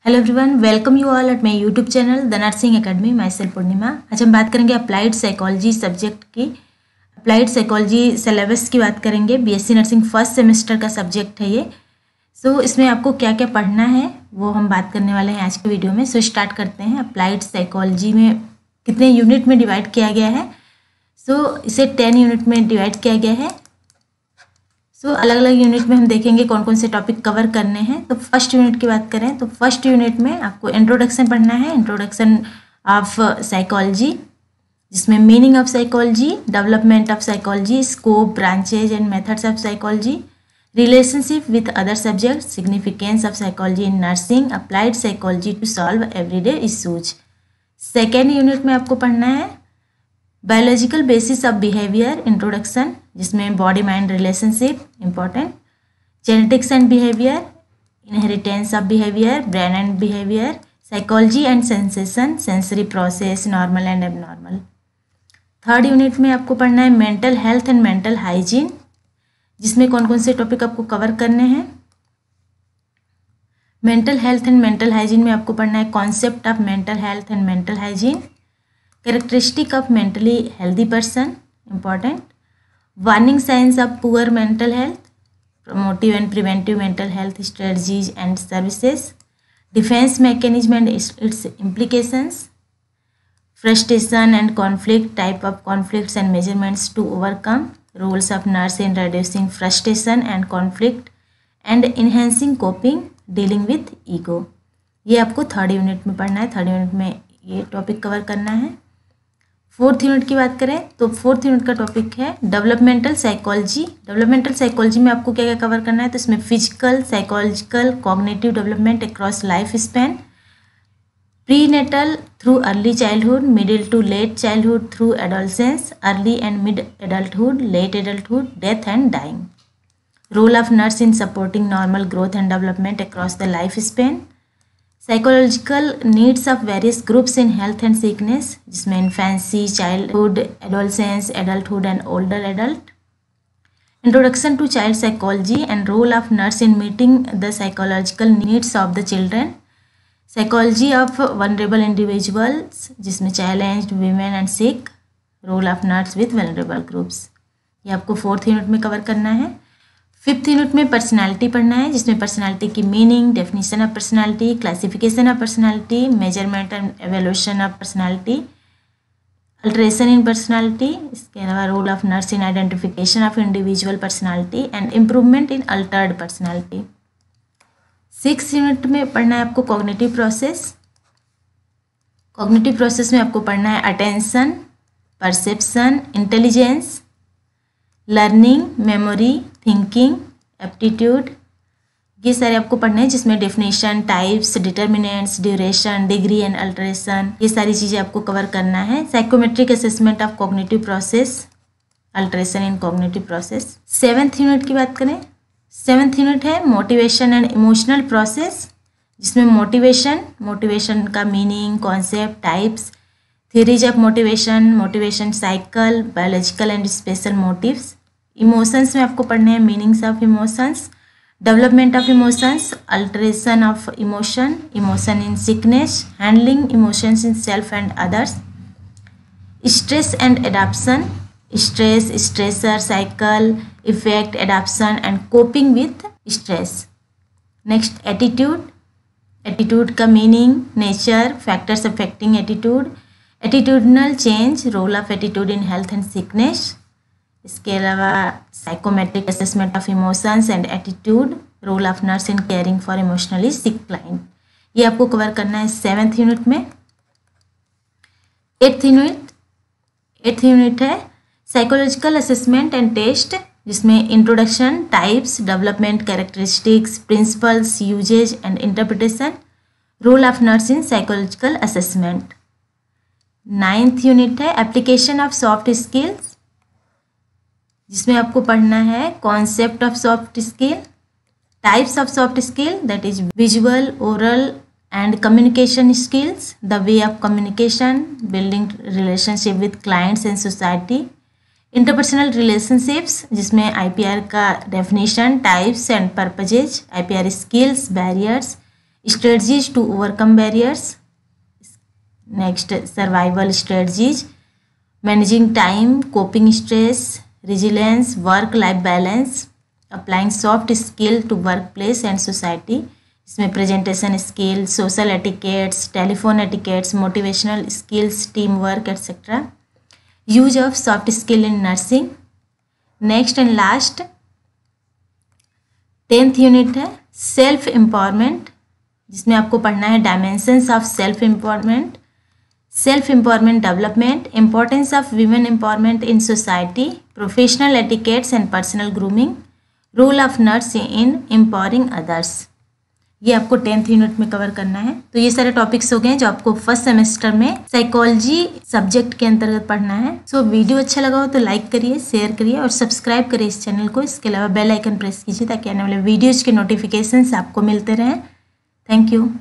Hello everyone, welcome you all at my YouTube channel the nursing academy. Myself Purnima. आज हम बात करेंगे applied psychology subject की। Applied psychology syllabus की बात करेंगे। बीएससी नर्सिंग फर्स्ट सेमेस्टर का सब्जेक्ट है ये। इसमें आपको क्या क्या पढ़ना है वो हम बात करने वाले हैं आज के वीडियो में। स्टार्ट करते हैं। अप्लाइड साइकोलॉजी में कितने यूनिट में डिवाइड किया गया है? इसे 10 यूनिट में डिवाइड किया गया है। अलग अलग यूनिट में हम देखेंगे कौन कौन से टॉपिक कवर करने हैं। तो फर्स्ट यूनिट की बात करें तो फर्स्ट यूनिट में आपको इंट्रोडक्शन पढ़ना है। इंट्रोडक्शन ऑफ साइकोलॉजी, जिसमें meaning of psychology, development of psychology, scope, branches and methods of psychology, relationship with other subject, significance of psychology in nursing, applied psychology to solve everyday issues. Second unit में आपको पढ़ना है biological basis of behaviour, introduction, जिसमें body mind relationship important, genetics and behaviour, inheritance of behaviour, brain and behaviour, psychology and sensation, sensory process, normal and abnormal. Third unit में आपको पढ़ना है mental health and mental hygiene, जिसमें कौन कौन से topic आपको कवर करने हैं। Mental health and mental hygiene में आपको पढ़ना है concept of mental health and mental hygiene, characteristic of mentally healthy person important, warning signs of poor mental health, promotive and preventive mental health strategies and services, defense mechanism and its implications, frustration and conflict, type of conflicts and measurements to overcome, roles of nurse in reducing frustration and conflict and enhancing coping, dealing with ego। ये आपको third unit में पढ़ना है। Third unit में ये topic cover करना है। Fourth unit की बात करें तो फोर्थ यूनिट का टॉपिक है डेवलपमेंटल साइकोलॉजी। डेवलपमेंटल साइकोलॉजी में आपको क्या क्या कवर करना है? तो इसमें physical, psychological, cognitive development across life span, prenatal through early childhood, middle to late childhood through adolescence, early and mid adulthood, late adulthood, death and dying, role of nurse in supporting normal growth and development across the life span, psychological needs of various groups in health and sickness, जिसमें infancy, childhood, adolescence, adulthood and older adult, introduction to child psychology and role of nurse in meeting the psychological needs of the children, psychology of vulnerable individuals, जिसमें challenged, women and sick, role of nurse with vulnerable groups. ये आपको fourth unit में cover करना है। Fifth unit में personality पढ़ना है, जिसमें पर्सनालिटी की meaning, definition of personality, classification of personality, measurement and evaluation of personality, alteration in personality, इसके अलावा role of nurse in identification of individual personality and improvement in altered personality. Six unit में पढ़ना है आपको cognitive process. Cognitive process में आपको पढ़ना है attention, perception, intelligence, learning, memory, thinking, aptitude, ये सारे आपको पढ़ने हैं, जिसमें definition, types, determinants, duration, degree and alteration, ये सारी चीज़ें आपको कवर करना है। Psychometric assessment of cognitive process, alteration in cognitive process. Seventh unit की बात करें, सेवन्थ यूनिट है मोटिवेशन एंड इमोशनल प्रोसेस, जिसमें मोटिवेशन का meaning, concept, types, theories of motivation, motivation cycle, biological and special motives। Emotions में आपको पढ़ने हैं meanings of emotions, development of emotions, alteration of emotion, emotion in sickness, handling emotions in self and others, stress and adaptation, stress, stressor cycle, effect, adaptation and coping with stress. Next attitude का meaning, nature, factors affecting attitude, attitudinal change, role of attitude in health and sickness. इसके अलावा psychometric assessment of emotions and attitude, role of nurse in caring for emotionally sick client. ये आपको cover करना है seventh unit में। Eighth unit है psychological assessment and test, जिसमें introduction, types, development, characteristics, principles, usages and interpretation, role of nurse in psychological assessment. Ninth unit है application of soft skills, जिसमें आपको पढ़ना है concept of soft skill, types of soft skill, that is visual, oral and communication skills, the way of communication, building relationship with clients and society, interpersonal relationships, जिसमें IPR का definition, types and purposes, IPR skills, barriers, strategies to overcome barriers, next survival strategies, managing time, coping stress, resilience, work life balance, applying soft skill to work place and society. इसमें presentation skill, social etiquettes, telephone etiquettes, motivational skills, team work etcetera. Use of soft skill in nursing. Next and last 10th unit है self empowerment, जिसमें आपको पढ़ना है dimensions of self empowerment, self empowerment development, importance of women empowerment in society, professional etiquettes and personal grooming, role of nurse in empowering others. ये आपको 10th unit में cover करना है। तो ये सारे टॉपिक्स हो गए जो आपको फर्स्ट सेमेस्टर में साइकोलॉजी सब्जेक्ट के अंतर्गत पढ़ना है। सो वीडियो अच्छा लगा हो तो लाइक करिए, शेयर करिए और सब्सक्राइब करिए इस चैनल को। इसके अलावा बेल आइकन प्रेस कीजिए ताकि आने वाले वीडियोज के नोटिफिकेशन आपको मिलते रहें। Thank you.